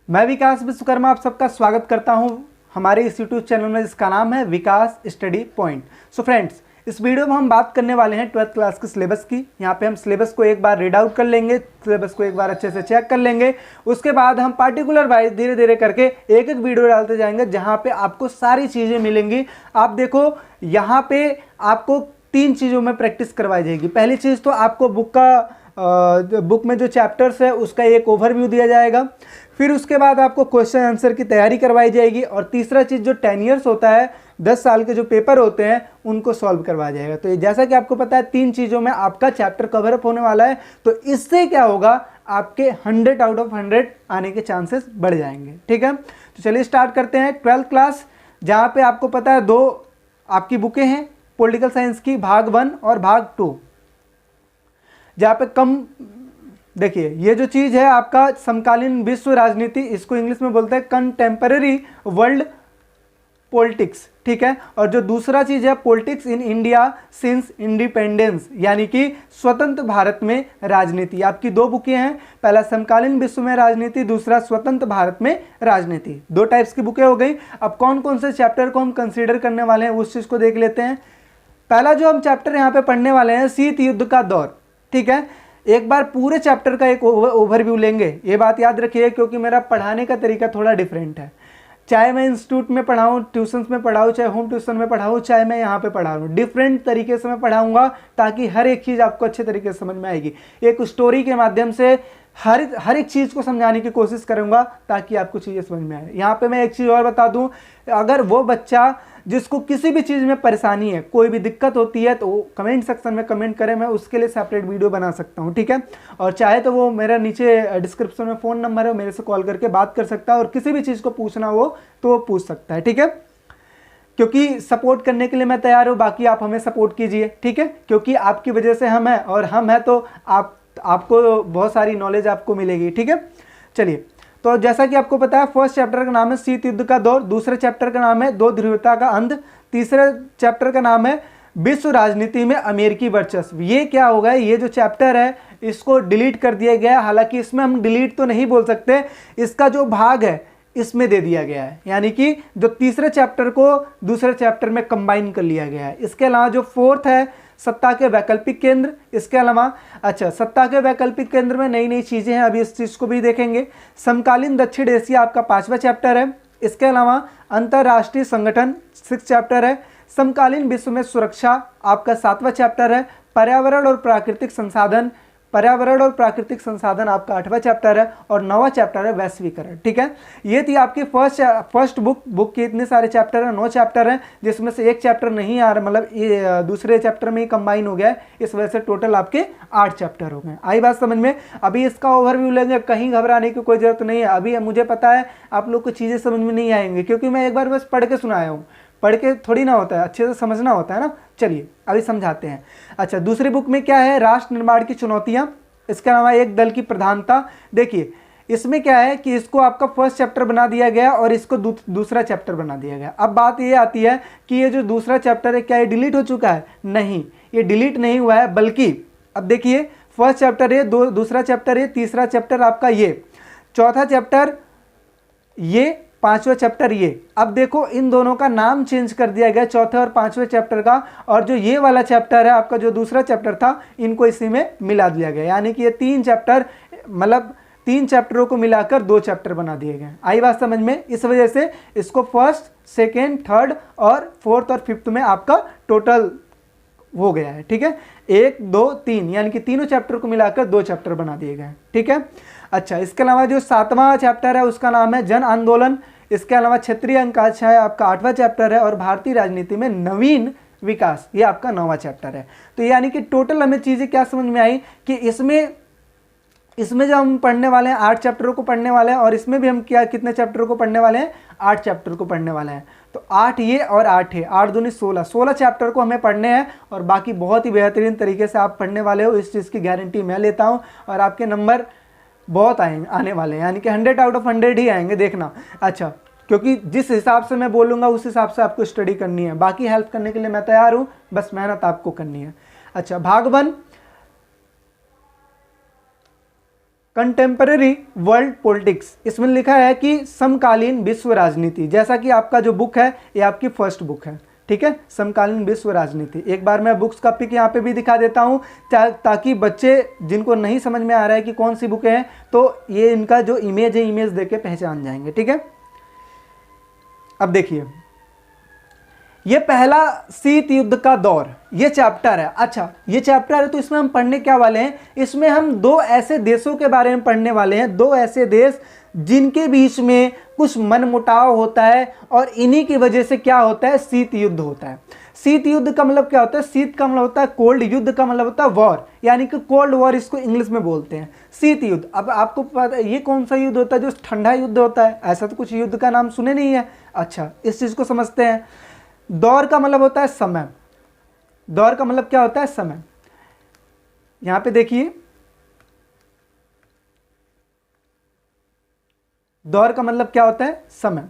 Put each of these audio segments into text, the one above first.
मैं विकास विश्वकर्मा आप सबका स्वागत करता हूं हमारे इस यूट्यूब चैनल में जिसका नाम है विकास स्टडी पॉइंट। सो फ्रेंड्स, इस वीडियो में हम बात करने वाले हैं 12th क्लास के सिलेबस की। यहाँ पे हम सिलेबस को एक बार रीड आउट कर लेंगे, सिलेबस को एक बार अच्छे से चेक कर लेंगे। उसके बाद हम पार्टिकुलर वाइज धीरे धीरे करके एक एक वीडियो डालते जाएंगे जहाँ पे आपको सारी चीज़ें मिलेंगी। आप देखो, यहाँ पे आपको 3 चीज़ों में प्रैक्टिस करवाई जाएगी। पहली चीज़ तो आपको बुक में जो चैप्टर्स है उसका एक ओवरव्यू दिया जाएगा। फिर उसके बाद आपको क्वेश्चन आंसर की तैयारी करवाई जाएगी। और तीसरा चीज़ जो 10 ईयर्स होता है, 10 साल के जो पेपर होते हैं उनको सॉल्व करवाया जाएगा। तो ये जैसा कि आपको पता है 3 चीज़ों में आपका चैप्टर कवर अप होने वाला है। तो इससे क्या होगा, आपके 100 आउट ऑफ 100 आने के चांसेस बढ़ जाएंगे। ठीक है, तो चलिए स्टार्ट करते हैं। 12th क्लास, जहाँ पे आपको पता है 2 आपकी बुकें हैं पॉलिटिकल साइंस की, भाग 1 और भाग 2। जहाँ पे देखिए, ये जो चीज़ है आपका समकालीन विश्व राजनीति, इसको इंग्लिश में बोलते हैं कंटेम्पररी वर्ल्ड पॉलिटिक्स। ठीक है, और जो दूसरा चीज़ है politics in India since independence, यानी कि स्वतंत्र भारत में राजनीति। आपकी 2 बुकें हैं, पहला समकालीन विश्व में राजनीति, दूसरा स्वतंत्र भारत में राजनीति। 2 टाइप्स की बुकें हो गई। अब कौन कौन से चैप्टर को हम कंसीडर करने वाले हैं उस चीज़ को देख लेते हैं। पहला जो हम चैप्टर यहाँ पे पढ़ने वाले हैं, शीत युद्ध का दौर। ठीक है, एक बार पूरे चैप्टर का एक ओवरव्यू लेंगे। ये बात याद रखिए, क्योंकि मेरा पढ़ाने का तरीका थोड़ा डिफरेंट है। चाहे मैं इंस्टीट्यूट में पढ़ाऊँ, ट्यूशन्स में पढ़ाऊँ, चाहे होम ट्यूशन में पढ़ाऊँ, चाहे मैं यहाँ पे पढ़ा रहा हूँ, डिफरेंट तरीके से मैं पढ़ाऊँगा ताकि हर एक चीज़ आपको अच्छे तरीके से समझ में आएगी। एक स्टोरी के माध्यम से हर एक चीज़ को समझाने की कोशिश करूँगा ताकि आपको चीज़ें समझ में आए। यहाँ पे मैं एक चीज़ और बता दूँ, अगर वो बच्चा जिसको किसी भी चीज़ में परेशानी है, कोई भी दिक्कत होती है, तो कमेंट सेक्शन में कमेंट करें, मैं उसके लिए सेपरेट वीडियो बना सकता हूँ। ठीक है, और चाहे तो वो मेरा नीचे डिस्क्रिप्शन में फ़ोन नंबर है, मेरे से कॉल करके बात कर सकता है और किसी भी चीज़ को पूछना हो तो वो पूछ सकता है। ठीक है, क्योंकि सपोर्ट करने के लिए मैं तैयार हूँ, बाकी आप हमें सपोर्ट कीजिए। ठीक है, क्योंकि आपकी वजह से हम हैं, और हम हैं तो आपको बहुत सारी नॉलेज आपको मिलेगी। ठीक है, चलिए, तो जैसा कि आपको पता है फर्स्ट चैप्टर का नाम है शीत युद्ध का दौर, दूसरे चैप्टर का नाम है 2 ध्रुवीयता का अंत, तीसरे चैप्टर का नाम है विश्व राजनीति में अमेरिकी वर्चस्व। ये क्या होगा, ये जो चैप्टर है इसको डिलीट कर दिया गया है। हालांकि इसमें हम डिलीट तो नहीं बोल सकते, इसका जो भाग है इसमें दे दिया गया है, यानी कि जो तीसरे चैप्टर को दूसरे चैप्टर में कंबाइन कर लिया गया है। इसके अलावा जो 4th है सत्ता के वैकल्पिक केंद्र, इसके अलावा सत्ता के वैकल्पिक केंद्र में नई नई चीज़ें हैं, अभी इस चीज़ को भी देखेंगे। समकालीन दक्षिण एशिया आपका 5वां चैप्टर है। इसके अलावा अंतर्राष्ट्रीय संगठन 6th चैप्टर है। समकालीन विश्व में सुरक्षा आपका 7वां चैप्टर है। पर्यावरण और प्राकृतिक संसाधन आपका 8वां चैप्टर है। और 9वां चैप्टर है वैश्वीकरण। ठीक है, ये थी आपकी फर्स्ट बुक के इतने सारे चैप्टर हैं, 9 चैप्टर हैं, जिसमें से एक चैप्टर नहीं आ रहा, मतलब ये दूसरे चैप्टर में ही कंबाइन हो गया है, इस वजह से टोटल आपके 8 चैप्टर हो गए। आई बात समझ में? अभी इसका ओवरव्यू लेंगे, कहीं घबराने की कोई जरूरत नहीं है। अभी मुझे पता है आप लोग को चीज़ें समझ में नहीं आएंगी, क्योंकि मैं एक बार बस पढ़ के सुनाया हूँ, पढ़ के थोड़ी ना होता है, अच्छे से समझना होता है ना। चलिए अभी समझाते हैं। दूसरी बुक में क्या है, राष्ट्र निर्माण की चुनौतियां, इसके अलावा एक दल की प्रधानता। देखिए इसमें क्या है कि इसको आपका फर्स्ट चैप्टर बना दिया गया और इसको दूसरा चैप्टर बना दिया गया। अब बात ये आती है कि ये जो दूसरा चैप्टर है क्या ये डिलीट हो चुका है? नहीं, ये डिलीट नहीं हुआ है, बल्कि अब देखिए फर्स्ट चैप्टर ये, दूसरा चैप्टर ये, तीसरा चैप्टर आपका ये, चौथा चैप्टर ये, 5वां चैप्टर ये। अब देखो इन दोनों का नाम चेंज कर दिया गया, चौथे और 5वें चैप्टर का, और जो ये वाला चैप्टर है आपका जो दूसरा चैप्टर था, इनको इसी में मिला दिया गया, यानी कि ये 3 चैप्टर, मतलब 3 चैप्टरों को मिलाकर 2 चैप्टर बना दिए गए। आई बात समझ में? इस वजह से इसको फर्स्ट, सेकेंड, थर्ड और 4th और 5th में आपका टोटल हो गया है। ठीक है, 1, 2, 3, यानी कि तीनों चैप्टर को मिलाकर 2 चैप्टर बना दिए गए। ठीक है, इसके अलावा जो 7वां चैप्टर है उसका नाम है जन आंदोलन। इसके अलावा क्षेत्रीय अंकाक्षा है आपका 8वां चैप्टर है। और भारतीय राजनीति में नवीन विकास, ये आपका 9वां चैप्टर है। तो यानी कि टोटल हमें चीज़ें क्या समझ में आई कि इसमें जो हम पढ़ने वाले हैं 8 चैप्टरों को पढ़ने वाले हैं, और इसमें भी हम कितने चैप्टरों को पढ़ने वाले हैं? 8 चैप्टर को पढ़ने वाले हैं। तो 8 ये और 8 है, 8 दूनी 16 चैप्टर को हमें पढ़ने हैं, और बाकी बहुत ही बेहतरीन तरीके से आप पढ़ने वाले हो, इस चीज़ की गारंटी मैं लेता हूँ। और आपके नंबर बहुत आने वाले हैं, यानी कि 100 आउट ऑफ 100 ही आएंगे, देखना। क्योंकि जिस हिसाब से मैं बोलूँगा उस हिसाब से आपको स्टडी करनी है, बाकी हेल्प करने के लिए मैं तैयार हूँ, बस मेहनत आपको करनी है। भाग 1 कंटेम्पररी वर्ल्ड पॉलिटिक्स, इसमें लिखा है कि समकालीन विश्व राजनीति, जैसा कि आपका जो बुक है ये आपकी फर्स्ट बुक है, ठीक है, समकालीन विश्व राजनीति। एक बार मैं बुक्स का पिक यहाँ पे भी दिखा देता हूँ ताकि बच्चे जिनको नहीं समझ में आ रहा है कि कौन सी बुक है तो ये इनका जो इमेज है इमेज देख के पहचान जाएंगे, ठीक है। अब देखिए ये पहला शीत युद्ध का दौर, ये चैप्टर है। अच्छा ये चैप्टर है तो इसमें हम पढ़ने क्या वाले हैं, इसमें हम दो ऐसे देशों के बारे में पढ़ने वाले हैं, दो ऐसे देश जिनके बीच में कुछ मनमुटाव होता है और इन्हीं की वजह से क्या होता है, शीत युद्ध होता है। शीत युद्ध का मतलब क्या होता है, शीत का मतलब होता है कोल्ड, युद्ध का मतलब होता है वॉर, यानी कि कोल्ड वॉर इसको इंग्लिश में बोलते हैं, शीत युद्ध। अब आपको पता ये कौन सा युद्ध होता है, जो ठंडा युद्ध होता है, ऐसा तो कुछ युद्ध का नाम सुने नहीं है। अच्छा इस चीज को समझते हैं। दौर का मतलब होता है समय, दौर का मतलब क्या होता है, समय। यहां पे देखिए दौर का मतलब क्या होता है, समय।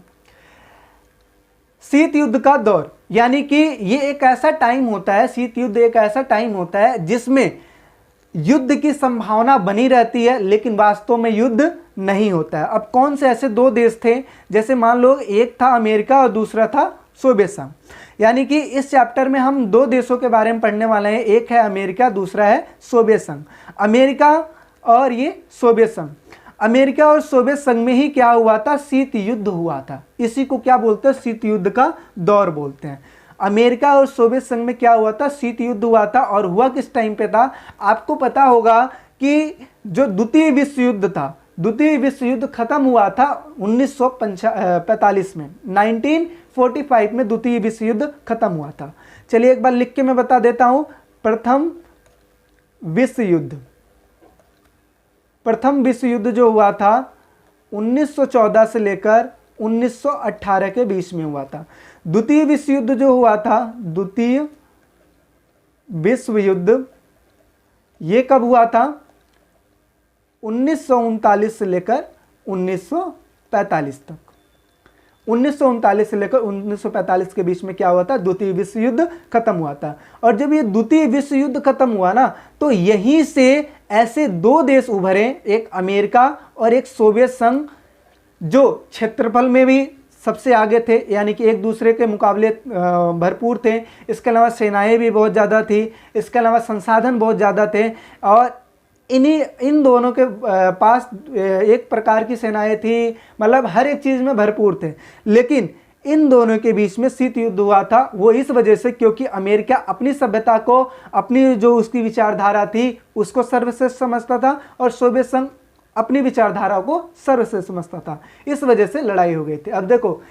शीत युद्ध का दौर यानी कि ये एक ऐसा टाइम होता है, शीत युद्ध एक ऐसा टाइम होता है जिसमें युद्ध की संभावना बनी रहती है लेकिन वास्तव में युद्ध नहीं होता है। अब कौन से ऐसे दो देश थे, जैसे मान लो एक था अमेरिका और दूसरा था सोवियत संघ, यानी कि इस चैप्टर में हम दो देशों के बारे में पढ़ने वाले हैं, एक है अमेरिका दूसरा है सोवियत संघ। अमेरिका और ये सोवियत संघ, अमेरिका और सोवियत संघ में ही क्या हुआ था, शीत युद्ध हुआ था। इसी को क्या बोलते हैं, शीत युद्ध का दौर बोलते हैं। अमेरिका और सोवियत संघ में क्या हुआ था, शीत युद्ध हुआ था। और हुआ किस टाइम पे था, आपको पता होगा कि जो द्वितीय विश्व युद्ध था, द्वितीय विश्व युद्ध खत्म हुआ था 1945 में, 1945 में द्वितीय विश्व युद्ध खत्म हुआ था। चलिए एक बार लिख के मैं बता देता हूं। प्रथम विश्व युद्ध, प्रथम विश्व युद्ध जो हुआ था 1914 से लेकर 1918 के बीच में हुआ था। द्वितीय विश्व युद्ध जो हुआ था, द्वितीय विश्व युद्ध, ये कब हुआ था, 1939 से लेकर 1945 तक। 1939 से लेकर 1945 के बीच में क्या हुआ था, द्वितीय विश्व युद्ध खत्म हुआ था। और जब ये द्वितीय विश्व युद्ध खत्म हुआ ना, तो यहीं से ऐसे दो देश उभरे, एक अमेरिका और एक सोवियत संघ, जो क्षेत्रफल में भी सबसे आगे थे, यानी कि एक दूसरे के मुकाबले भरपूर थे। इसके अलावा सेनाएं भी बहुत ज़्यादा थी, इसके अलावा संसाधन बहुत ज़्यादा थे। और इन दोनों के पास एक प्रकार की सेनाएं थी, मतलब हर एक चीज़ में भरपूर थे। लेकिन इन दोनों के बीच में शीत युद्ध हुआ था, वो इस वजह से क्योंकि अमेरिका अपनी सभ्यता को, अपनी जो उसकी विचारधारा थी उसको सर्वश्रेष्ठ समझता था और सोवियत संघ अपनी विचारधारा को सर्वश्रेष्ठ समझता था। इस वजह से लड़ाई हो गई थी। अब देखो,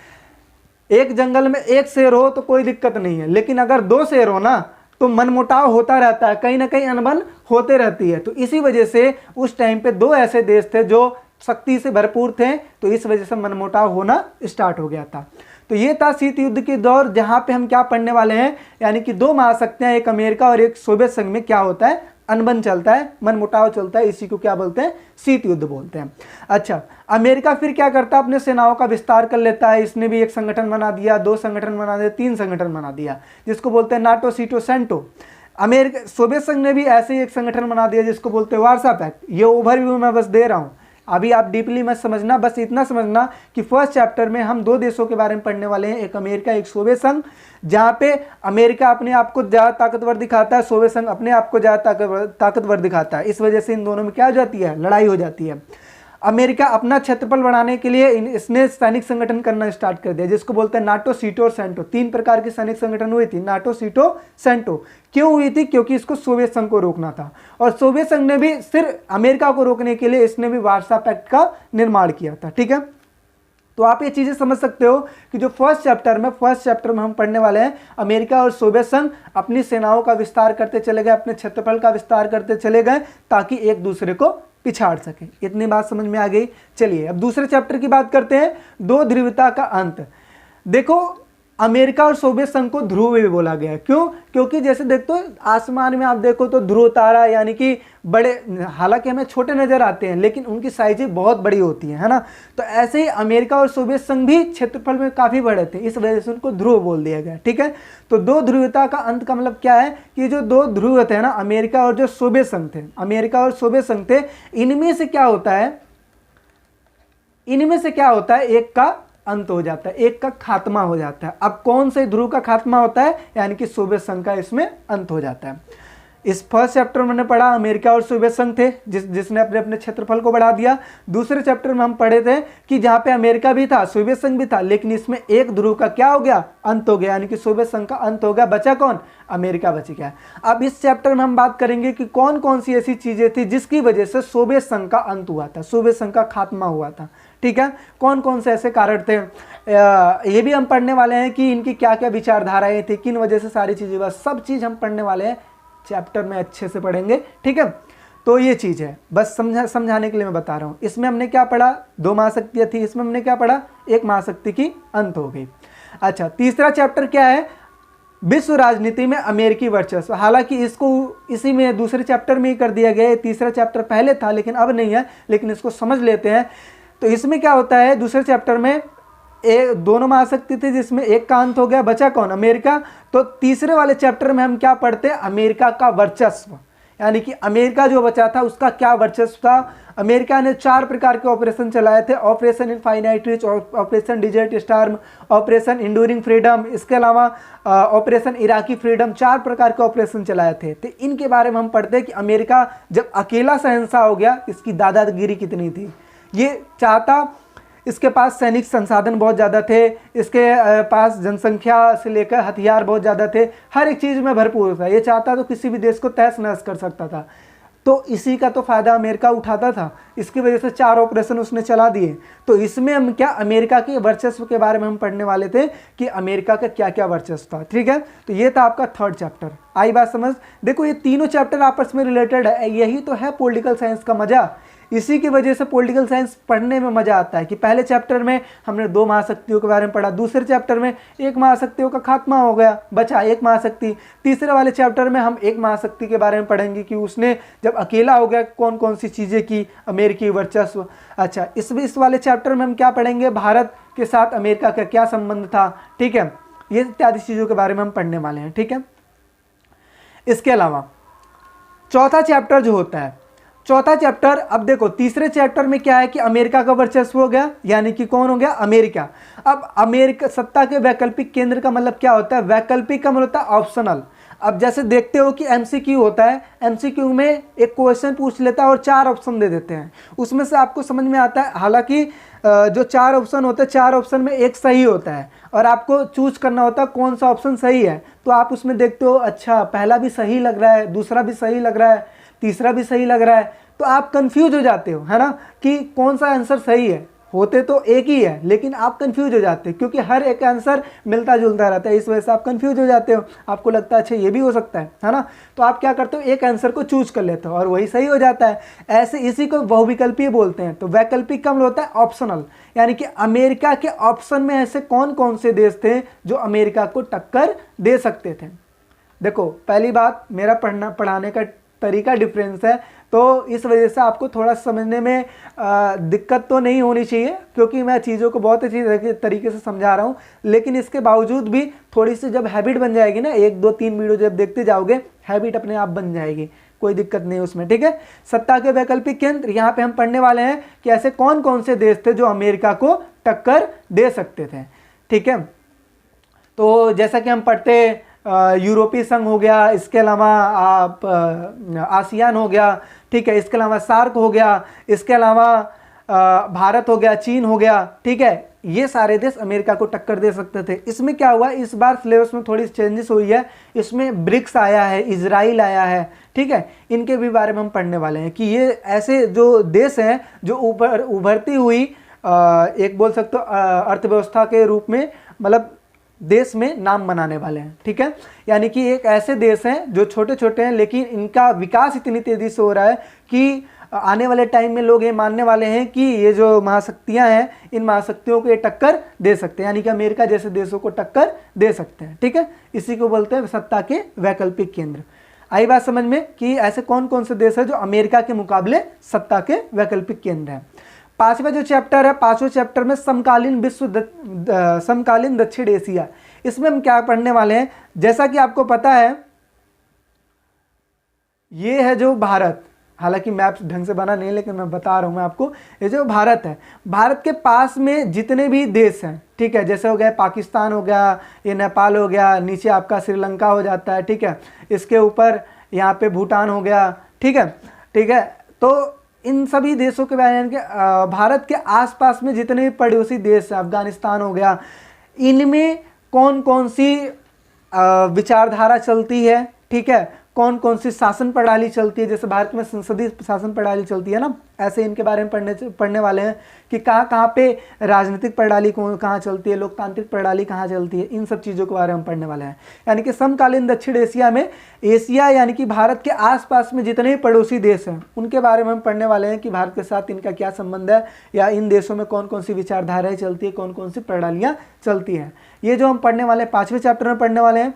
एक जंगल में एक शेर हो तो कोई दिक्कत नहीं है, लेकिन अगर दो शेर हो ना तो मनमुटाव होता रहता है, कहीं ना कहीं अनबन होते रहती है। तो इसी वजह से उस टाइम पे दो ऐसे देश थे जो शक्ति से भरपूर थे, तो इस वजह से मनमुटाव होना स्टार्ट हो गया था। तो ये था शीत युद्ध की दौर, जहां पे हम क्या पढ़ने वाले हैं, यानी कि दो महाशक्तियां, एक अमेरिका और एक सोवियत संघ में क्या होता है, अनबन चलता है, मनमुटाव चलता है। इसी को क्या बोलते हैं, शीत युद्ध बोलते हैं। अच्छा, अमेरिका फिर क्या करता है, अपने सेनाओं का विस्तार कर लेता है। इसने भी एक संगठन बना दिया, दो संगठन बना दिया, तीन संगठन बना दिया, जिसको बोलते हैं नाटो, सीटो, सेंटो। अमेरिका, सोवियत संघ ने भी ऐसे ही एक संगठन बना दिया जिसको बोलते हैं वार्सा पैक्ट। ये ओवरव्यू मैं बस दे रहा हूँ, अभी आप डीपली मत समझना, बस इतना समझना कि फर्स्ट चैप्टर में हम दो देशों के बारे में पढ़ने वाले हैं, एक अमेरिका एक सोवियत संघ, जहाँ पे अमेरिका अपने आप को ज़्यादा ताकतवर दिखाता है, सोवियत संघ अपने आप को ज़्यादा ताकतवर दिखाता है। इस वजह से इन दोनों में क्या हो जाती है, लड़ाई हो जाती है। अमेरिका अपना क्षेत्रफल बढ़ाने के लिए इसने सैनिक संगठन करना स्टार्ट कर दिया, जिसको बोलते हैं नाटो, सीटो और सेंटो। तीन प्रकार की सैनिक संगठन हुई थी, नाटो, सीटो, सेंटो। क्यों हुई थी, क्योंकि इसको सोवियत संघ को रोकना था। और सोवियत संघ ने भी सिर्फ अमेरिका को रोकने के लिए इसने भी वार्सा पैक्ट का निर्माण किया था। ठीक है, तो आप ये चीजें समझ सकते हो कि जो फर्स्ट चैप्टर में हम पढ़ने वाले हैं, अमेरिका और सोवियत संघ अपनी सेनाओं का विस्तार करते चले गए, अपने क्षेत्रफल का विस्तार करते चले गए, ताकि एक दूसरे को पिछाड़ सके। इतनी बात समझ में आ गई। चलिए अब दूसरे चैप्टर की बात करते हैं, दो ध्रुवीयता का अंत। देखो, अमेरिका और सोवियत संघ को ध्रुव भी बोला गया है। क्यों? क्योंकि जैसे देखो आसमान में आप देखो तो ध्रुव तारा यानी कि बड़े, हालांकि हमें छोटे नजर आते हैं लेकिन उनकी साइजें बहुत बड़ी होती है ना। तो ऐसे ही अमेरिका और सोवियत संघ भी क्षेत्रफल में काफी बड़े थे, इस वजह से उनको ध्रुव बोल दिया गया। ठीक है, तो दो ध्रुवता का अंत का मतलब क्या है कि जो दो ध्रुव थे ना, अमेरिका और जो सोवियत संघ थे, अमेरिका और सोवियत संघ थे, इनमें से क्या होता है, एक का अंत हो जाता है, एक का खात्मा हो जाता है। अब कौन से ध्रुव का खात्मा होता है, यानी कि सोवियत संघ का इसमें अंत हो जाता है। इस फर्स्ट चैप्टर में हमने पढ़ा अमेरिका और सोवियत संघ थे जिसने अपने अपने क्षेत्रफल को बढ़ा दिया। दूसरे चैप्टर में हम पढ़े थे कि जहां पे अमेरिका भी था, सोवियत संघ भी था, लेकिन इसमें एक ध्रुव का क्या हो गया, अंत हो गया, यानी कि सोवियत संघ का अंत हो गया, बचा कौन, अमेरिका बच गया। अब इस चैप्टर में हम बात करेंगे कि कौन कौन सी ऐसी चीजें थी जिसकी वजह से सोवियत संघ का अंत हुआ था, सोवियत संघ का खात्मा हुआ था। ठीक है, कौन कौन से ऐसे कारण थे, ये भी हम पढ़ने वाले हैं कि इनकी क्या क्या विचारधाराएं थी, किन वजह से सारी चीजें, बस सब चीज हम पढ़ने वाले हैं, चैप्टर में अच्छे से पढ़ेंगे। ठीक है, तो ये चीज है, बस समझाने के लिए मैं बता रहा हूं। इसमें हमने क्या पढ़ा, दो महाशक्तियां थी, इसमें हमने क्या पढ़ा, एक महाशक्ति की अंत हो गई। अच्छा, तीसरा चैप्टर क्या है, विश्व राजनीति में अमेरिकी वर्चस्व। हालांकि इसको इसी में दूसरे चैप्टर में ही कर दिया गया है, तीसरा चैप्टर पहले था लेकिन अब नहीं है, लेकिन इसको समझ लेते हैं। तो इसमें क्या होता है, दूसरे चैप्टर में दोनों महाशक्ति थे जिसमें एक का अंत हो गया, बचा कौन, अमेरिका। तो तीसरे वाले चैप्टर में हम क्या पढ़ते हैं, अमेरिका का वर्चस्व, यानी कि अमेरिका जो बचा था उसका क्या वर्चस्व था। अमेरिका ने 4 प्रकार के ऑपरेशन चलाए थे, operation infinite reach, operation desert storm, operation enduring freedom, इसके अलावा ऑपरेशन इराकी फ्रीडम, 4 प्रकार के ऑपरेशन चलाए थे। तो इनके बारे में हम पढ़ते हैं कि अमेरिका जब अकेला शहंशाह हो गया, इसकी दादागिरी कितनी थी। ये चाहता, इसके पास सैनिक संसाधन बहुत ज़्यादा थे, इसके पास जनसंख्या से लेकर हथियार बहुत ज़्यादा थे, हर एक चीज़ में भरपूर था। ये चाहता तो किसी भी देश को तहस नहस कर सकता था। तो इसी का तो फायदा अमेरिका उठाता था, इसकी वजह से 4 ऑपरेशन उसने चला दिए। तो इसमें हम क्या, अमेरिका के वर्चस्व के बारे में हम पढ़ने वाले थे कि अमेरिका का क्या क्या वर्चस्व था। ठीक है, तो ये था आपका थर्ड चैप्टर। आई बात समझ। देखो ये तीनों चैप्टर आपस में रिलेटेड है, यही तो है पॉलिटिकल साइंस का मजा। इसी की वजह से पॉलिटिकल साइंस पढ़ने में मजा आता है कि पहले चैप्टर में हमने 2 महाशक्तियों के बारे में पढ़ा, दूसरे चैप्टर में एक महाशक्तियों का खात्मा हो गया, बचा एक महाशक्ति। तीसरे वाले चैप्टर में हम एक महाशक्ति के बारे में पढ़ेंगे कि उसने जब अकेला हो गया कौन कौन सी चीज़ें की, अमेरिकी वर्चस्व। अच्छा, इस वाले चैप्टर में हम क्या पढ़ेंगे, भारत के साथ अमेरिका का क्या संबंध था। ठीक है, ये इत्यादि चीज़ों के बारे में हम पढ़ने वाले हैं। ठीक है, इसके अलावा चौथा चैप्टर जो होता है, चौथा चैप्टर, अब देखो तीसरे चैप्टर में क्या है कि अमेरिका का वर्चस्व हो गया, यानी कि कौन हो गया, अमेरिका। अब अमेरिका सत्ता के वैकल्पिक केंद्र का मतलब क्या होता है, वैकल्पिक का मतलब होता है ऑप्शनल। अब जैसे देखते हो कि एमसीक्यू होता है, एमसीक्यू में एक क्वेश्चन पूछ लेता है और 4 ऑप्शन दे देते हैं, उसमें से आपको समझ में आता है। हालांकि जो 4 ऑप्शन होते हैं, 4 ऑप्शन में एक सही होता है और आपको चूज करना होता है कौन सा ऑप्शन सही है। तो आप उसमें देखते हो, अच्छा पहला भी सही लग रहा है, दूसरा भी सही लग रहा है, तीसरा भी सही लग रहा है, तो आप कंफ्यूज हो जाते हो, है ना, कि कौन सा आंसर सही है। होते तो एक ही है लेकिन आप कंफ्यूज हो जाते हो क्योंकि हर एक आंसर मिलता जुलता रहता है, इस वजह से आप कंफ्यूज हो जाते हो। आपको लगता है अच्छा ये भी हो सकता है ना, तो आप क्या करते हो, एक आंसर को चूज कर लेते हो और वही सही हो जाता है। ऐसे इसी को बहुविकल्पीय बोलते हैं। तो वैकल्पिक का मतलब होता है ऑप्शनल, यानी कि अमेरिका के ऑप्शन में ऐसे कौन कौन से देश थे जो अमेरिका को टक्कर दे सकते थे। देखो पहली बात, मेरा पढ़ाने का तरीका डिफरेंस है, तो इस वजह से आपको थोड़ा समझने में दिक्कत तो नहीं होनी चाहिए क्योंकि मैं चीज़ों को बहुत अच्छी तरीके से समझा रहा हूँ। लेकिन इसके बावजूद भी थोड़ी सी जब हैबिट बन जाएगी ना, 1 2 3 वीडियो जब देखते जाओगे, हैबिट अपने आप बन जाएगी, कोई दिक्कत नहीं उसमें। ठीक है, सत्ता के वैकल्पिक केंद्र, यहाँ पे हम पढ़ने वाले हैं कि ऐसे कौन कौन से देश थे जो अमेरिका को टक्कर दे सकते थे। ठीक है, तो जैसा कि हम पढ़ते यूरोपीय संघ हो गया, इसके अलावा आप आसियान हो गया, ठीक है, इसके अलावा सार्क हो गया, इसके अलावा भारत हो गया, चीन हो गया। ठीक है, ये सारे देश अमेरिका को टक्कर दे सकते थे। इसमें क्या हुआ, इस बार सिलेबस में थोड़ी चेंजेस हुई है, इसमें ब्रिक्स आया है, इजराइल आया है। ठीक है, इनके भी बारे में हम पढ़ने वाले हैं कि ये ऐसे जो देश हैं जो उभरती हुई एक बोल सकते हो अर्थव्यवस्था के रूप में, मतलब देश में नाम बनाने वाले हैं। ठीक है, यानी कि एक ऐसे देश हैं जो छोटे छोटे हैं लेकिन इनका विकास इतनी तेजी से हो रहा है कि आने वाले टाइम में लोग ये मानने वाले हैं कि ये जो महाशक्तियां हैं, इन महाशक्तियों को ये टक्कर दे सकते हैं, यानी कि अमेरिका जैसे देशों को टक्कर दे सकते हैं। ठीक है, इसी को बोलते हैं सत्ता के वैकल्पिक केंद्र। आई बात समझ में कि ऐसे कौन कौन से देश है जो अमेरिका के मुकाबले सत्ता के वैकल्पिक केंद्र हैं। पांचवा जो चैप्टर है, पांचवें चैप्टर में समकालीन दक्षिण एशिया, इसमें हम क्या पढ़ने वाले हैं, जैसा कि आपको पता है ये है जो भारत, हालांकि मैप ढंग से बना नहीं लेकिन मैं बता रहा हूं मैं आपको, ये जो भारत है, भारत के पास में जितने भी देश हैं, ठीक है, जैसे हो गया पाकिस्तान हो गया, ये नेपाल हो गया, नीचे आपका श्रीलंका हो जाता है, ठीक है, इसके ऊपर यहाँ पे भूटान हो गया, ठीक है, ठीक है। तो इन सभी देशों के बारे में भारत के आसपास में जितने भी पड़ोसी देश हैं, अफगानिस्तान हो गया, इनमें कौन कौन सी विचारधारा चलती है, ठीक है, कौन कौन सी शासन प्रणाली चलती है, जैसे भारत में संसदीय शासन प्रणाली चलती है ना, ऐसे इनके बारे में पढ़ने वाले हैं कि कहाँ पे राजनीतिक प्रणाली कहाँ चलती है, लोकतांत्रिक प्रणाली कहाँ चलती है, इन सब चीज़ों के बारे में पढ़ने वाले हैं। यानी कि समकालीन दक्षिण एशिया में, एशिया यानी कि भारत के आसपास में जितने भी पड़ोसी देश हैं उनके बारे में हम पढ़ने वाले हैं कि भारत के साथ इनका क्या संबंध है, या इन देशों में कौन कौन सी विचारधाराएँ चलती है, कौन कौन सी प्रणालियाँ चलती हैं, ये जो हम पढ़ने वाले हैं, पाँचवें चैप्टर में पढ़ने वाले हैं।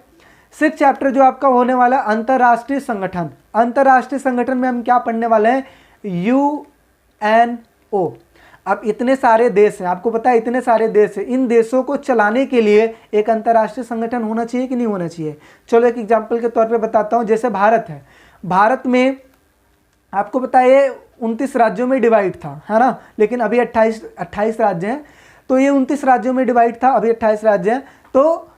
सिक्स चैप्टर जो आपका होने वाला है अंतर्राष्ट्रीय संगठन, अंतर्राष्ट्रीय संगठन में हम क्या पढ़ने वाले हैं, यूएनओ। अब इतने सारे देश हैं, आपको पता है इतने सारे देश हैं, इन देशों को चलाने के लिए एक अंतर्राष्ट्रीय संगठन होना चाहिए कि नहीं होना चाहिए। चलो एक एग्जांपल के तौर पे बताता हूं, जैसे भारत है, भारत में आपको पता है ये 29 राज्यों में डिवाइड था, है ना, लेकिन अभी 28 राज्य हैं, तो ये 29 राज्यों में डिवाइड था, अभी 28 राज्य हैं, तो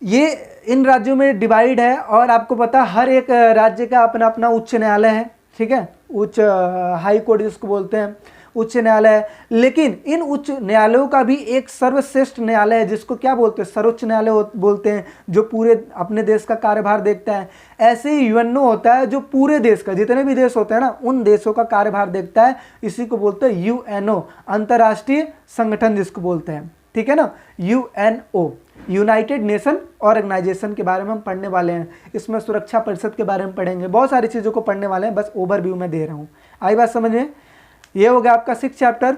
ये इन राज्यों में डिवाइड है, और आपको पता हर एक राज्य का अपना अपना उच्च न्यायालय है, ठीक है, उच्च हाई कोर्ट जिसको बोलते हैं, उच्च न्यायालय। लेकिन इन उच्च न्यायालयों का भी एक सर्वश्रेष्ठ न्यायालय है जिसको क्या बोलते हैं, सर्वोच्च न्यायालय बोलते हैं, जो पूरे अपने देश का कार्यभार देखता है। ऐसे ही यूएनओ होता है जो पूरे देश का, जितने भी देश होते हैं ना, उन देशों का कार्यभार देखता है, इसी को बोलते हैं यूएनओ, अंतर्राष्ट्रीय संगठन जिसको बोलते हैं, ठीक है ना, यूएनओ, यूनाइटेड नेशन ऑर्गेनाइजेशन के बारे में हम पढ़ने वाले हैं। इसमें सुरक्षा परिषद के बारे में पढ़ेंगे, बहुत सारी चीज़ों को पढ़ने वाले हैं, बस ओवरव्यू में दे रहा हूँ। आई बात समझ में, ये हो गया आपका 6 चैप्टर।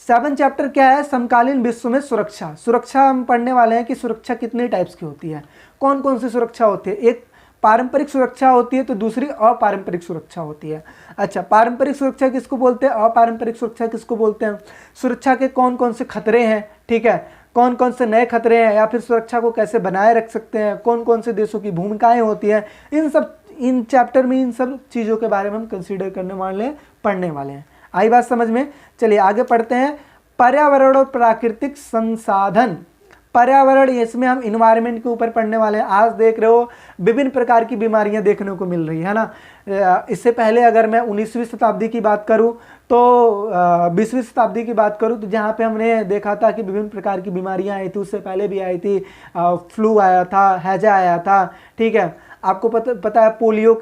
7 चैप्टर क्या है, समकालीन विश्व में सुरक्षा। सुरक्षा हम पढ़ने वाले हैं कि सुरक्षा कितने टाइप्स की होती है, कौन कौन सी सुरक्षा होती है। एक पारंपरिक सुरक्षा होती है तो दूसरी अपारंपरिक सुरक्षा होती है। अच्छा, पारंपरिक सुरक्षा किसको बोलते हैं, अपारंपरिक सुरक्षा किसको बोलते हैं, सुरक्षा के कौन कौन से खतरे हैं, ठीक है, कौन कौन से नए खतरे हैं, या फिर सुरक्षा को कैसे बनाए रख सकते हैं, कौन कौन से देशों की भूमिकाएं होती हैं, इन चैप्टर में इन सब चीज़ों के बारे में हम कंसीडर करने वाले हैं, पढ़ने वाले हैं। आई बात समझ में, चलिए आगे पढ़ते हैं। पर्यावरण और प्राकृतिक संसाधन, पर्यावरण, इसमें हम इन्वायरमेंट के ऊपर पढ़ने वाले हैं। आज देख रहे हो विभिन्न प्रकार की बीमारियां देखने को मिल रही है ना। इससे पहले अगर मैं 19वीं शताब्दी की बात करूं तो 20वीं शताब्दी की बात करूं तो जहां पे हमने देखा था कि विभिन्न प्रकार की बीमारियां आई थी, उससे पहले भी आई थी, फ्लू आया था, हैजा आया था, ठीक है। आपको पता है पोलियो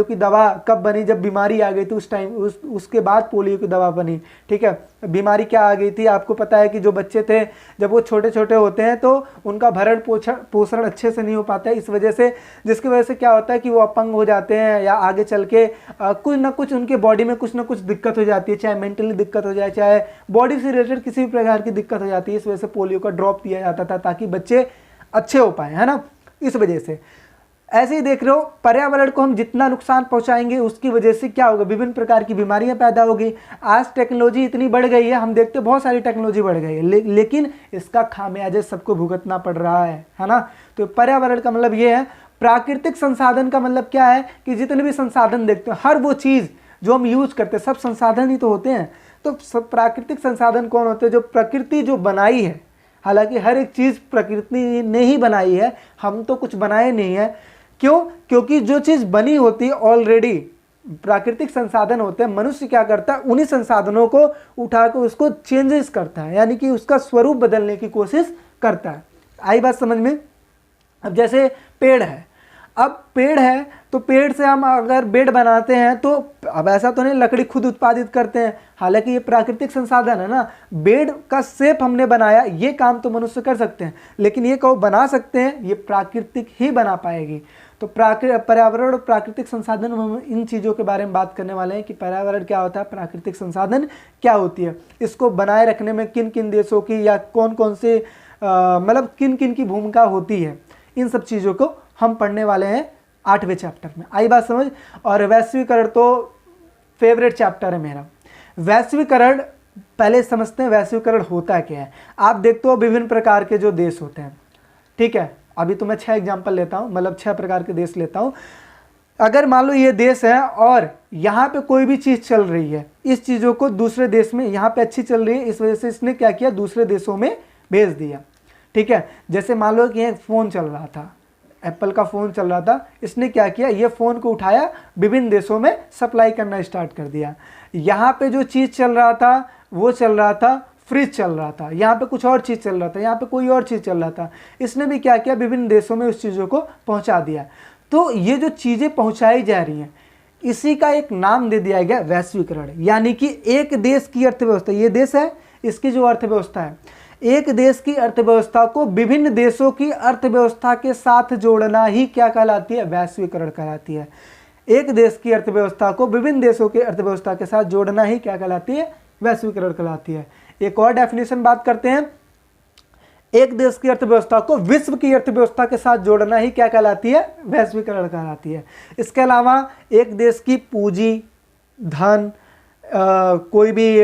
की दवा कब बनी, जब बीमारी आ गई थी उस टाइम, उसके बाद पोलियो की दवा बनी, ठीक है। बीमारी क्या आ गई थी, आपको पता है कि जो बच्चे थे जब वो छोटे छोटे होते हैं तो उनका भरण पोषण अच्छे से नहीं हो पाता है, इस वजह से, जिसकी वजह से क्या होता है कि वो अपंग हो जाते हैं, या आगे चल के कुछ ना कुछ उनके बॉडी में कुछ ना कुछ दिक्कत हो जाती है, चाहे मेंटली दिक्कत हो जाए, चाहे बॉडी से रिलेटेड किसी भी प्रकार की दिक्कत हो जाती है। इस वजह से पोलियो का ड्रॉप दिया जाता था ताकि बच्चे अच्छे हो पाए, है ना, इस वजह से। ऐसे ही देख रहे हो, पर्यावरण को हम जितना नुकसान पहुंचाएंगे उसकी वजह से क्या होगा, विभिन्न प्रकार की बीमारियां पैदा होगी। आज टेक्नोलॉजी इतनी बढ़ गई है, हम देखते बहुत सारी टेक्नोलॉजी बढ़ गई है, लेकिन इसका खामियाजा सबको भुगतना पड़ रहा है ना। तो पर्यावरण का मतलब ये है। प्राकृतिक संसाधन का मतलब क्या है कि जितने भी संसाधन देखते हैं, हर वो चीज़ जो हम यूज करते हैं सब संसाधन ही तो होते हैं। तो सब प्राकृतिक संसाधन कौन होते हैं, जो प्रकृति जो बनाई है। हालांकि हर एक चीज़ प्रकृति ने ही बनाई है, हम तो कुछ बनाए नहीं है। क्यों? क्योंकि जो चीज़ बनी होती है ऑलरेडी, प्राकृतिक संसाधन होते हैं, मनुष्य क्या करता है, उन्हीं संसाधनों को उठाकर उसको चेंजेस करता है, यानी कि उसका स्वरूप बदलने की कोशिश करता है। आई बात समझ में। अब जैसे पेड़ है, अब पेड़ है तो पेड़ से हम अगर बेड बनाते हैं तो अब ऐसा तो नहीं लकड़ी खुद उत्पादित करते हैं, हालांकि ये प्राकृतिक संसाधन है ना। बेड का शेप हमने बनाया, ये काम तो मनुष्य कर सकते हैं, लेकिन ये कहो बना सकते हैं, ये प्राकृतिक ही बना पाएगी। तो पर्यावरण और प्राकृतिक संसाधन, हम इन चीज़ों के बारे में बात करने वाले हैं कि पर्यावरण क्या होता है, प्राकृतिक संसाधन क्या होती है, इसको बनाए रखने में किन किन देशों की या कौन कौन से मतलब किन किन की भूमिका होती है, इन सब चीज़ों को हम पढ़ने वाले हैं 8वें चैप्टर में। आई बात समझ। और वैश्वीकरण तो फेवरेट चैप्टर है मेरा। वैश्वीकरण पहले समझते हैं वैश्वीकरण होता क्या है। आप देखते हो विभिन्न प्रकार के जो देश होते हैं, ठीक है, अभी तो मैं 6 एग्जाम्पल लेता हूँ, मतलब 6 प्रकार के देश लेता हूँ। अगर मान लो ये देश है और यहाँ पे कोई भी चीज़ चल रही है, इस चीज़ों को दूसरे देश में, यहाँ पे अच्छी चल रही है, इस वजह से इसने क्या किया, दूसरे देशों में भेज दिया, ठीक है। जैसे मान लो कि ये फ़ोन चल रहा था, एप्पल का फ़ोन चल रहा था, इसने क्या किया, ये फ़ोन को उठाया विभिन्न देशों में सप्लाई करना स्टार्ट कर दिया। यहाँ पे जो चीज़ चल रहा था वो चल रहा था, फ्रिज चल रहा था, यहाँ पे कुछ और चीज़ चल रहा था, यहाँ पे कोई और चीज़ चल रहा था, इसने भी क्या किया, विभिन्न देशों में उस चीज़ों को पहुँचा दिया। तो ये जो चीज़ें पहुँचाई जा रही हैं, इसी का एक नाम दे दिया गया वैश्वीकरण। यानी कि एक देश की अर्थव्यवस्था, ये देश है, इसकी जो अर्थव्यवस्था है, एक देश की अर्थव्यवस्था को विभिन्न देशों की अर्थव्यवस्था के साथ जोड़ना ही क्या कहलाती है, वैश्वीकरण कहलाती है। एक देश की अर्थव्यवस्था को विभिन्न देशों की अर्थव्यवस्था के साथ जोड़ना ही क्या कहलाती है, वैश्वीकरण कहलाती है। एक और डेफिनेशन बात करते हैं, एक देश की अर्थव्यवस्था को विश्व की अर्थव्यवस्था के साथ जोड़ना ही क्या कहलाती है, वैश्वीकरण कहलाती है। इसके अलावा एक देश की पूंजी, धन, कोई भी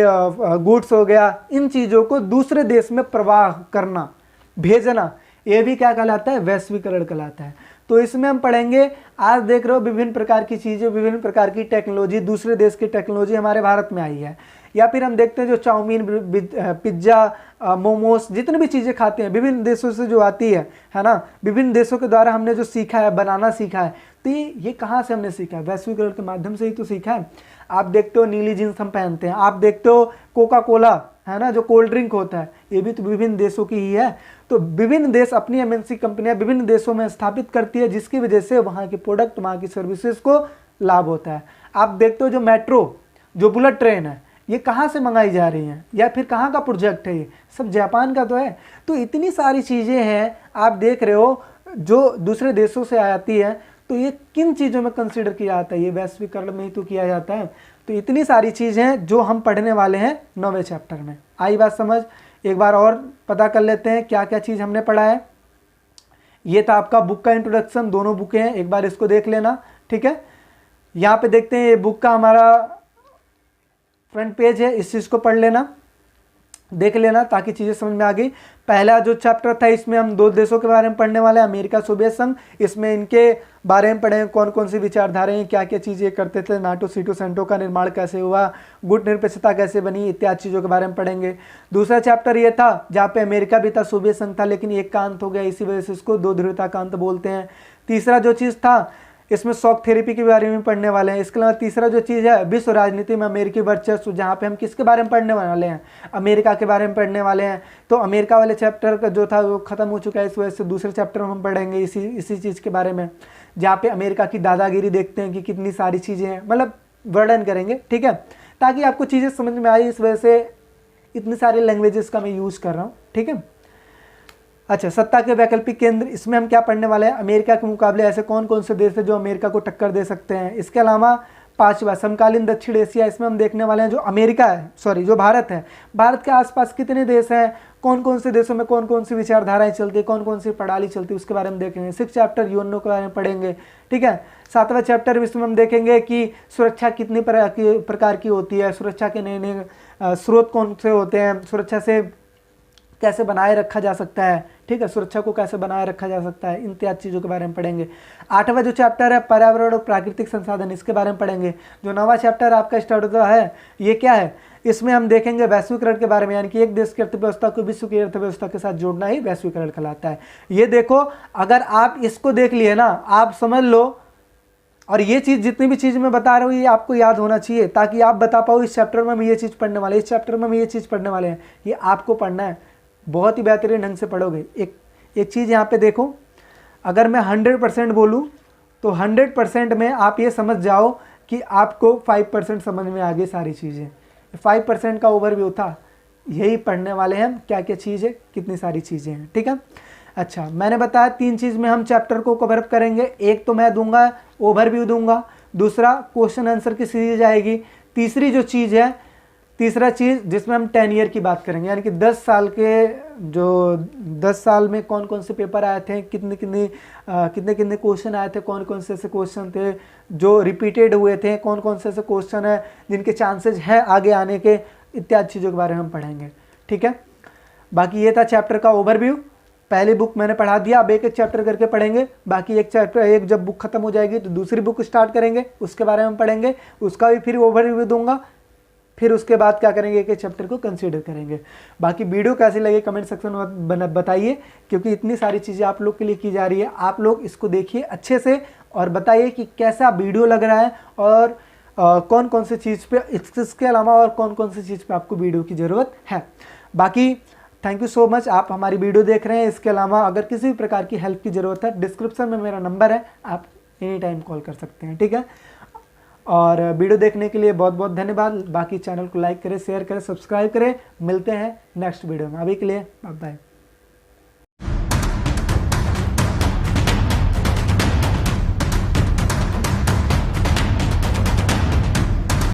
गुड्स हो गया, इन चीज़ों को दूसरे देश में प्रवाह करना, भेजना, ये भी क्या कहलाता है, वैश्वीकरण कहलाता है। तो इसमें हम पढ़ेंगे, आज देख रहे हो विभिन्न प्रकार की चीज़ें, विभिन्न प्रकार की टेक्नोलॉजी, दूसरे देश की टेक्नोलॉजी हमारे भारत में आई है। या फिर हम देखते हैं जो चाउमीन, पिज्ज़ा, मोमोस, जितनी भी चीज़ें खाते हैं विभिन्न देशों से जो आती है ना, विभिन्न देशों के द्वारा हमने जो सीखा है, बनाना सीखा है, तो ये कहाँ से हमने सीखा है, वैश्वीकरण के माध्यम से ही तो सीखा है। आप देखते हो नीली जींस हम पहनते हैं, आप देखते हो कोका कोला है ना, जो कोल्ड ड्रिंक होता है, ये भी तो विभिन्न देशों की ही है। तो विभिन्न देश अपनी एमएनसी कंपनियां विभिन्न देशों में स्थापित करती है, जिसकी वजह से वहाँ के प्रोडक्ट, वहाँ की सर्विसेज को लाभ होता है। आप देखते हो जो मेट्रो, जो बुलेट ट्रेन है, ये कहाँ से मंगाई जा रही हैं, या फिर कहाँ का प्रोजेक्ट है, ये सब जापान का तो है। तो इतनी सारी चीज़ें हैं, आप देख रहे हो, जो दूसरे देशों से आती है, तो ये किन चीज़ों में कंसीडर किया जाता है, ये वैश्वीकरण में ही तो किया जाता है। तो इतनी सारी चीज़ें हैं जो हम पढ़ने वाले हैं 9वें चैप्टर में। आई बात समझ। एक बार और पता कर लेते हैं क्या क्या चीज़ हमने पढ़ा है। ये था आपका बुक का इंट्रोडक्शन, दोनों बुकें हैं, एक बार इसको देख लेना, ठीक है। यहाँ पे देखते हैं, ये बुक का हमारा फ्रंट पेज है, इस चीज़ को पढ़ लेना, देख लेना, ताकि चीज़ें समझ में आ गई। पहला जो चैप्टर था, इसमें हम 2 देशों के बारे में पढ़ने वाले हैं, अमेरिका, सोवियत संघ। इसमें इनके बारे में पढ़ें, कौन कौन सी विचारधाराएं, क्या क्या चीज़ें करते थे, नाटो सीटो सेंटो का निर्माण कैसे हुआ, गुट निरपेक्षता कैसे बनी, इत्यादि चीज़ों के बारे में पढ़ेंगे। दूसरा चैप्टर ये था जहाँ पे अमेरिका भी था, सोवियत संघ था, लेकिन एक का अंत हो गया, इसी वजह से इसको 2 ध्रुवता का अंत बोलते हैं। तीसरा जो चीज़ था, इसमें शॉक थेरेपी के बारे में पढ़ने वाले हैं। इसके अलावा तीसरा जो चीज़ है, विश्व राजनीति में अमेरिकी वर्चस्व, जहाँ पे हम किसके बारे में पढ़ने वाले हैं, अमेरिका के बारे में पढ़ने वाले हैं। तो अमेरिका वाले चैप्टर का जो था वो खत्म हो चुका है, इस वजह से दूसरे चैप्टर में हम पढ़ेंगे इसी चीज़ के बारे में, जहाँ पे अमेरिका की दादागिरी देखते हैं कि कितनी सारी चीज़ें हैं, मतलब वर्णन करेंगे, ठीक है, ताकि आपको चीज़ें समझ में आई। इस वजह से इतनी सारी लैंग्वेजेस का मैं यूज़ कर रहा हूँ, ठीक है। अच्छा, सत्ता के वैकल्पिक केंद्र, इसमें हम क्या पढ़ने वाले हैं, अमेरिका के मुकाबले ऐसे कौन कौन से देश है जो अमेरिका को टक्कर दे सकते हैं। इसके अलावा 5वां समकालीन दक्षिण एशिया, इसमें हम देखने वाले हैं जो अमेरिका है, सॉरी जो भारत है, भारत के आसपास कितने देश हैं, कौन कौन से देशों में कौन कौन सी विचारधाराएं चलती है, कौन कौन सी प्रणाली चलती है, उसके बारे में देखेंगे। 6 चैप्टर यूएनओ के बारे में पढ़ेंगे, ठीक है। 7वां चैप्टर इसमें हम देखेंगे कि सुरक्षा कितनी प्रकार की होती है, सुरक्षा के नए नए स्रोत कौन से होते हैं, सुरक्षा से कैसे बनाए रखा जा सकता है, ठीक है, सुरक्षा को कैसे बनाए रखा जा सकता है, इन इत्यादि चीज़ों के बारे में पढ़ेंगे। 8वां जो चैप्टर है पर्यावरण और प्राकृतिक संसाधन, इसके बारे में पढ़ेंगे। जो 9वां चैप्टर आपका स्टार्ट होता है, ये क्या है, इसमें हम देखेंगे वैश्वीकरण के बारे में, यानी कि एक देश की अर्थव्यवस्था को विश्व की अर्थव्यवस्था के साथ जोड़ना ही वैश्वीकरण कहलाता है। ये देखो, अगर आप इसको देख लिए ना, आप समझ लो, और ये चीज़ जितनी भी चीज़ मैं बता रहा हूँ ये आपको याद होना चाहिए, ताकि आप बता पाओ इस चैप्टर में हम ये चीज़ पढ़ने वाले, इस चैप्टर में हम ये चीज़ पढ़ने वाले हैं, ये आपको पढ़ना है, बहुत ही बेहतरीन ढंग से पढ़ोगे। एक चीज़ यहाँ पे देखो, अगर मैं 100% बोलूँ तो 100% में आप ये समझ जाओ कि आपको 5% समझ में आ गई सारी चीज़ें। 5% का ओवरव्यू था, यही पढ़ने वाले हैं हम, क्या क्या चीज़ है, कितनी सारी चीज़ें हैं, ठीक है। अच्छा, मैंने बताया 3 चीज़ में हम चैप्टर को कवर अप करेंगे। एक तो मैं दूंगा ओवरव्यू दूंगा, दूसरा क्वेश्चन आंसर की सीरीज आएगी, तीसरी जो चीज़ है, तीसरा चीज़ जिसमें हम 10 ईयर की बात करेंगे, यानी कि 10 साल के जो 10 साल में कौन कौन से पेपर आए थे, कितने कितने क्वेश्चन आए थे, कौन कौन से ऐसे क्वेश्चन थे जो रिपीटेड हुए थे, कौन कौन से ऐसे क्वेश्चन है जिनके चांसेस हैं आगे आने के, इत्यादि चीज़ों के बारे में हम पढ़ेंगे। ठीक है, बाकी ये था चैप्टर का ओवरव्यू। पहली बुक मैंने पढ़ा दिया, अब एक एक चैप्टर करके पढ़ेंगे। बाकी एक चैप्टर, एक जब बुक खत्म हो जाएगी तो दूसरी बुक स्टार्ट करेंगे, उसके बारे में पढ़ेंगे, उसका भी फिर ओवरव्यू दूंगा। फिर उसके बाद क्या करेंगे, एक एक चैप्टर को कंसीडर करेंगे। बाकी वीडियो कैसी लगी कमेंट सेक्शन में बताइए, क्योंकि इतनी सारी चीज़ें आप लोग के लिए की जा रही है। आप लोग इसको देखिए अच्छे से और बताइए कि कैसा वीडियो लग रहा है और कौन कौन सी चीज़ पे, इसके अलावा और कौन कौन सी चीज़ पे आपको वीडियो की ज़रूरत है। बाकी थैंक यू सो मच, आप हमारी वीडियो देख रहे हैं। इसके अलावा अगर किसी भी प्रकार की हेल्प की ज़रूरत है, डिस्क्रिप्शन में मेरा नंबर है, आप एनी टाइम कॉल कर सकते हैं। ठीक है, और वीडियो देखने के लिए बहुत बहुत धन्यवाद। बाकी चैनल को लाइक करें, शेयर करें, सब्सक्राइब करें। मिलते हैं नेक्स्ट वीडियो में, अभी के लिए बाय बाय।